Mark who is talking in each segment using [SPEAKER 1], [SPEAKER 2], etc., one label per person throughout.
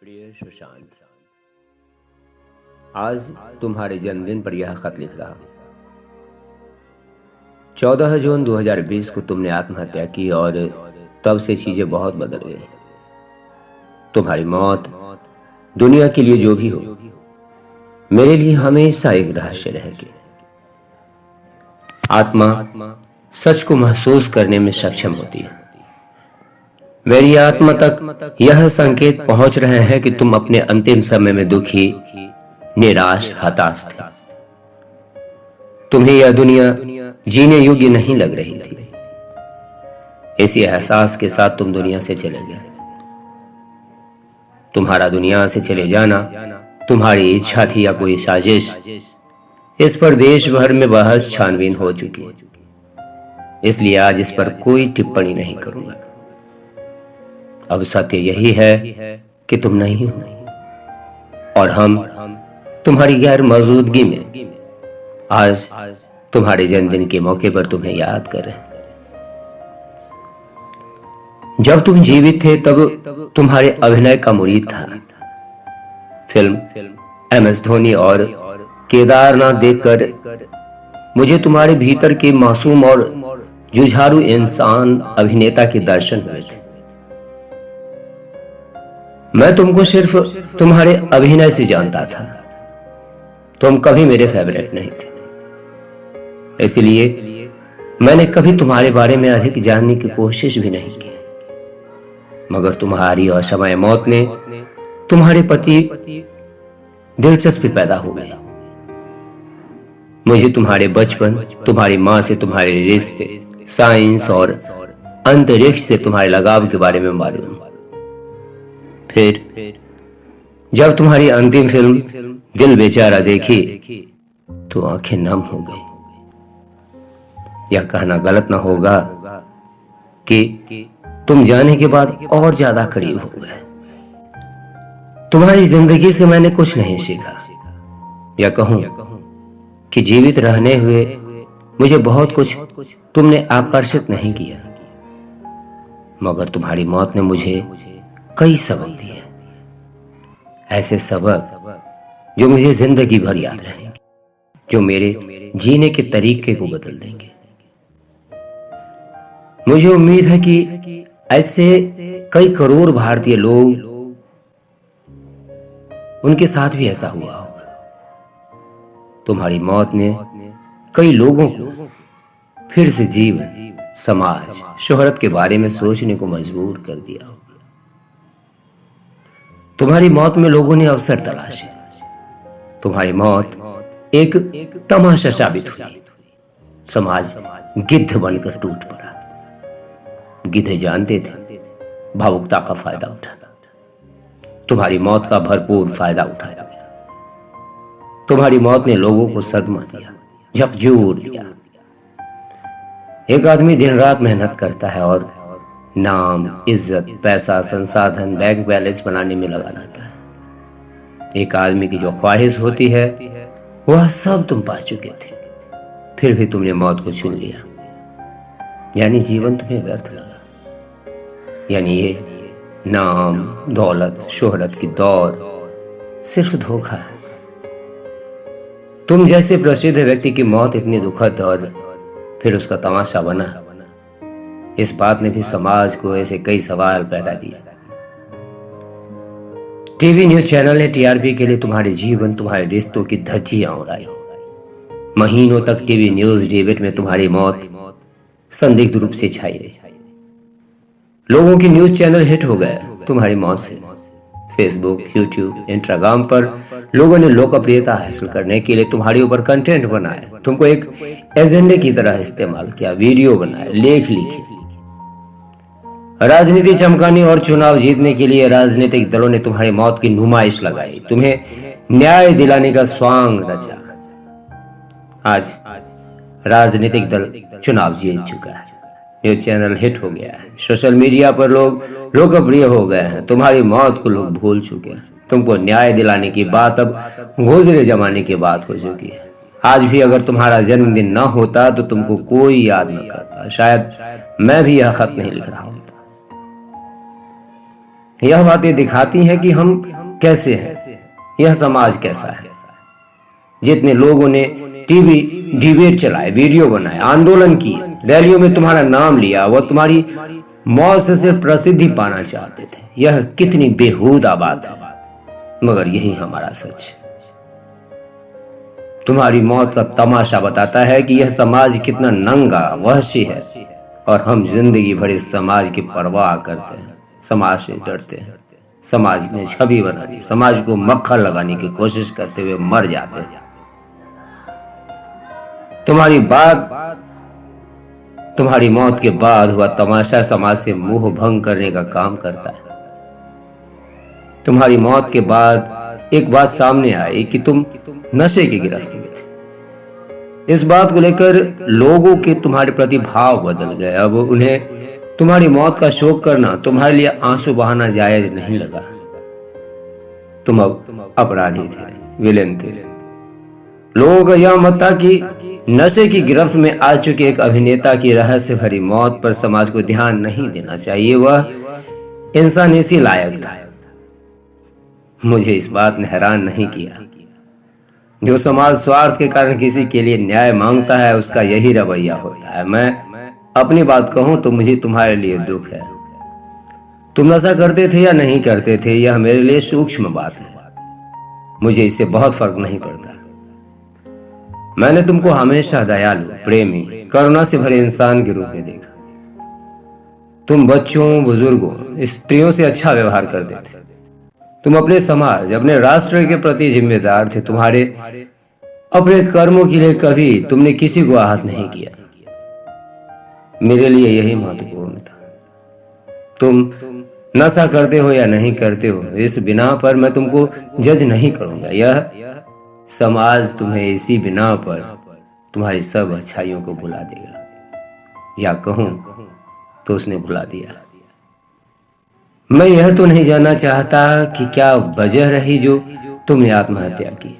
[SPEAKER 1] प्रिय सुशांत, आज तुम्हारे जन्मदिन पर यह खत लिख रहा हूं। 14 जून 2020 को तुमने आत्महत्या की और तब से चीजें बहुत बदल गई। तुम्हारी मौत दुनिया के लिए जो भी हो, मेरे लिए हमेशा एक रहस्य रहेगी। आत्मा सच को महसूस करने में सक्षम होती है। मेरी आत्मा तक यह संकेत पहुंच रहे हैं कि तुम अपने अंतिम समय में दुखी, निराश, हताश थे। तुम्हें यह दुनिया जीने योग्य नहीं लग रही थी। इसी एहसास के साथ तुम दुनिया से चले गए। तुम्हारा दुनिया से चले जाना तुम्हारी इच्छा थी या कोई साजिश, इस पर देश भर में बहस छानबीन हो चुकी है। इसलिए आज इस पर कोई टिप्पणी नहीं करूंगा। अब सत्य यही है कि तुम नहीं हो और हम तुम्हारी गैर मौजूदगी में आज तुम्हारे जन्मदिन के मौके पर तुम्हें याद कर रहे हैं। जब तुम जीवित थे तब तुम्हारे अभिनय का मुरीद था। फिल्म MS धोनी और केदारनाथ देखकर मुझे तुम्हारे भीतर के मासूम और जुझारू इंसान अभिनेता के दर्शन हुए थे। मैं तुमको सिर्फ तुम्हारे अभिनय से जानता था। तुम कभी मेरे फेवरेट नहीं थे, इसलिए मैंने कभी तुम्हारे बारे में अधिक जानने की कोशिश भी नहीं की। मगर तुम्हारी असमय मौत ने तुम्हारे प्रति दिलचस्पी पैदा हो गई। मुझे तुम्हारे बचपन, तुम्हारी मां से तुम्हारे रिश्ते, साइंस और अंतरिक्ष से तुम्हारे लगाव के बारे में मालूम। फिर जब तुम्हारी अंतिम फिल्म दिल बेचारा देखी तो आंखें नम हो गई। यह कहना गलत ना होगा कि तुम जाने के बाद और ज्यादा करीब हो गए। तुम्हारी जिंदगी से मैंने कुछ नहीं सीखा, या कहूं कि जीवित रहने हुए मुझे बहुत कुछ तुमने आकर्षित नहीं किया। मगर तुम्हारी मौत ने मुझे कई सबक दिए, ऐसे सबक जो मुझे जिंदगी भर याद रहेंगे, जो मेरे जीने के तरीके को बदल देंगे। मुझे उम्मीद है कि ऐसे कई करोड़ भारतीय लोग, उनके साथ भी ऐसा हुआ होगा। तुम्हारी मौत ने कई लोगों को फिर से जीवन, समाज, शोहरत के बारे में सोचने को मजबूर कर दिया। तुम्हारी मौत में लोगों ने अवसर तलाशे। तुम्हारी मौत एक तमाशा साबित हुई। समाज गिद्ध बनकर टूट पड़ा। गिद्ध जानते थे भावुकता का फायदा उठाना। तुम्हारी मौत का भरपूर फायदा उठाया गया। तुम्हारी मौत ने लोगों को सदमा दिया, झकझोर दिया। एक आदमी दिन रात मेहनत करता है और नाम, इज्जत, पैसा, संसाधन, बैंक बैलेंस बनाने में लगा रहता है। एक आदमी की जो ख्वाहिश होती है वह सब तुम पा चुके थे, फिर भी तुमने मौत को चुन लिया। यानी जीवन तुम्हें व्यर्थ लगा। यानी ये नाम, दौलत, शोहरत की दौड़ सिर्फ धोखा है। तुम जैसे प्रसिद्ध व्यक्ति की मौत इतनी दुखद और फिर उसका तमाशा बना, इस बात ने भी समाज को ऐसे कई सवाल पैदा दिए। टीवी न्यूज चैनल ने TRP के लिए तुम्हारे जीवन, तुम्हारे रिश्तों की धज्जियां उड़ाई। महीनों तक टीवी न्यूज डिबेट में तुम्हारी मौत संदिग्ध रूप से छाई रही। लोगों की न्यूज चैनल हिट हो गए तुम्हारी मौत से। फेसबुक, यूट्यूब, इंस्टाग्राम पर लोगों ने लोकप्रियता हासिल करने के लिए तुम्हारे ऊपर कंटेंट बनाए, तुमको एक एजेंडे की तरह इस्तेमाल किया, वीडियो बनाए, लेख लिखे। राजनीति चमकाने और चुनाव जीतने के लिए राजनीतिक दलों ने तुम्हारी मौत की नुमाइश लगाई, तुम्हें न्याय दिलाने का स्वांग रचा। आज राजनीतिक दल चुनाव जीत चुका है, न्यूज चैनल हिट हो गया है, सोशल मीडिया पर लोग लोकप्रिय हो गए हैं। तुम्हारी मौत को लोग भूल चुके हैं। तुमको न्याय दिलाने की बात अब गुजरे जमाने की बात हो चुकी है। आज भी अगर तुम्हारा जन्मदिन न होता तो तुमको कोई याद न करता। शायद मैं भी यह खत नहीं लिख रहा होता। यह बातें दिखाती हैं कि हम कैसे हैं, यह समाज कैसा है। जितने लोगों ने टीवी डिबेट चलाए, वीडियो बनाए, आंदोलन किए, रैलियों में तुम्हारा नाम लिया, वह तुम्हारी मौत से सिर्फ प्रसिद्धि पाना चाहते थे। यह कितनी बेहुदा बात है, मगर यही हमारा सच। तुम्हारी मौत का तमाशा बताता है कि यह समाज कितना नंगा वहशी है, और हम जिंदगी भर इस समाज की परवाह करते हैं, समाज से डरते हैं, समाज में छवि बनाने, समाज को मक्खन लगाने की कोशिश करते हुए मर जाते हैं। तुम्हारी मौत के बाद हुआ तमाशा समाज से मोह भंग करने का काम करता है। तुम्हारी मौत के बाद एक बात सामने आई कि तुम नशे की गिरफ्त में थे। इस बात को लेकर लोगों के तुम्हारे प्रति भाव बदल गए। अब उन्हें तुम्हारी मौत का शोक करना, तुम्हारे लिए आंसू बहाना जायज नहीं लगा। तुम अब अपराधी थे, विलेन थे। लोगों का यह मत था कि नशे की गिरफ्त में आ चुके एक अभिनेता की रहस्य भरी मौत पर समाज को ध्यान नहीं देना चाहिए। वह इंसान इसी लायक था। मुझे इस बात ने हैरान नहीं किया। जो समाज स्वार्थ के कारण किसी के लिए न्याय मांगता है, उसका यही रवैया होता है। मैं अपनी बात कहूं तो मुझे तुम्हारे लिए दुख है। तुम नशा करते थे या नहीं करते थे, यह मेरे लिए सूक्ष्म बात है। मुझे इससे बहुत फर्क नहीं पड़ता। मैंने तुमको हमेशा दयालु, प्रेमी, करुणा से भरे इंसान के रूप में देखा। तुम बच्चों, बुजुर्गों, स्त्रियों से अच्छा व्यवहार करते थे। तुम अपने समाज, अपने राष्ट्र के प्रति जिम्मेदार थे। तुम्हारे अपने कर्मों के लिए कभी तुमने किसी को आहत नहीं किया। मेरे लिए यही महत्वपूर्ण था। तुम नशा करते हो या नहीं करते हो, इस बिना पर मैं तुमको जज नहीं करूंगा। यह समाज तुम्हें इसी बिना पर तुम्हारी सब अच्छाइयों को भुला देगा, या कहूं तो उसने भुला दिया। मैं यह तो नहीं जानना चाहता कि क्या वजह रही जो तुमने आत्महत्या की।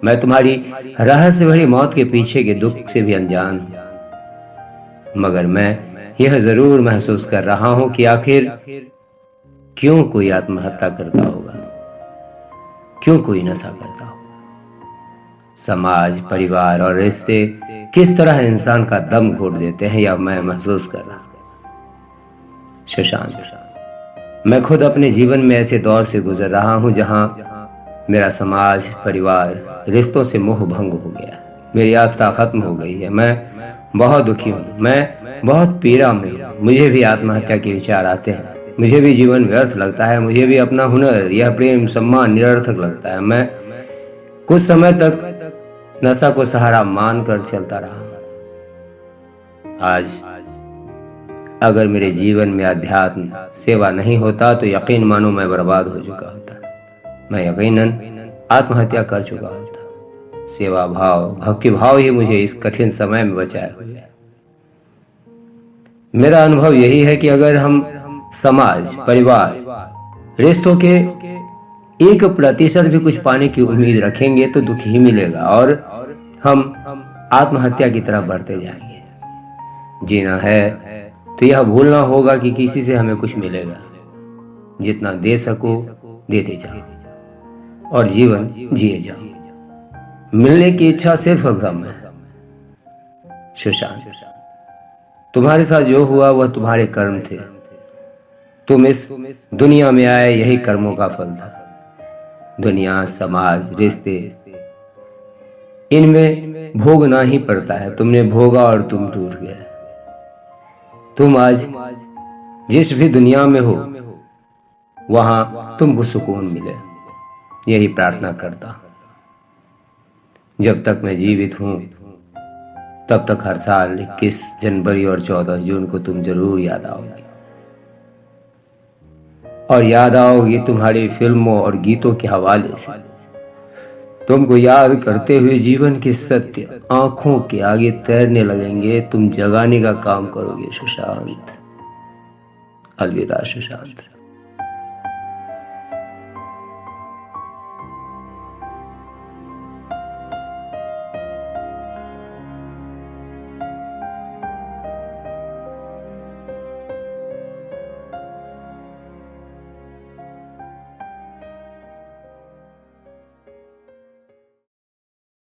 [SPEAKER 1] मैं तुम्हारी रहस्य भरी मौत के पीछे के दुख से भी अनजान हूं, मगर मैं यह जरूर महसूस कर रहा हूं कि आखिर क्यों कोई आत्महत्या करता होगा, क्यों कोई नशा करता होगा। समाज, परिवार और रिश्ते किस तरह इंसान का दम घोट देते हैं, यह मैं महसूस कर रहा हूं। सुशांत, मैं खुद अपने जीवन में ऐसे दौर से गुजर रहा हूं जहां मेरा समाज, परिवार, रिश्तों से मोह भंग हो गया। मेरी आस्था खत्म हो गई है। मैं बहुत दुखी हूं, मैं बहुत पीड़ा में हूं। मुझे भी आत्महत्या के विचार आते हैं। मुझे भी जीवन व्यर्थ लगता है। मुझे भी अपना हुनर, यह प्रेम, सम्मान निरर्थक लगता है। मैं कुछ समय तक नशा को सहारा मानकर चलता रहा। आज अगर मेरे जीवन में अध्यात्म, सेवा नहीं होता तो यकीन मानो मैं बर्बाद हो चुका होता। मैं यकीनन आत्महत्या कर चुका होता। सेवा भाव, भक्ति भाव ही मुझे इस कठिन समय में बचाए हुए। मेरा अनुभव यही है कि अगर हम समाज, परिवार, रिश्तों के 1% भी कुछ पाने की उम्मीद रखेंगे तो दुख ही मिलेगा, और हम आत्महत्या की तरफ बढ़ते जाएंगे। जीना है तो यह भूलना होगा कि किसी से हमें कुछ मिलेगा। जितना दे सको देते जाओ और जीवन जिए जाओ। मिलने की इच्छा सिर्फ भ्रम है। सुशांत, तुम्हारे साथ जो हुआ वह तुम्हारे कर्म थे। तुम इस दुनिया में आए, यही कर्मों का फल था। दुनिया, समाज, रिश्ते, इनमें भोगना ही पड़ता है। तुमने भोगा और तुम टूट गए। तुम आज जिस भी दुनिया में हो वहां तुमको सुकून मिले, यही प्रार्थना करता हूं। जब तक मैं जीवित हूं तब तक हर साल 21 जनवरी और 14 जून को तुम जरूर याद आओगे, और याद आओगी तुम्हारी फिल्मों और गीतों के हवाले से। तुमको याद करते हुए जीवन के सत्य आंखों के आगे तैरने लगेंगे। तुम जगाने का काम करोगे सुशांत। अलविदा सुशांत।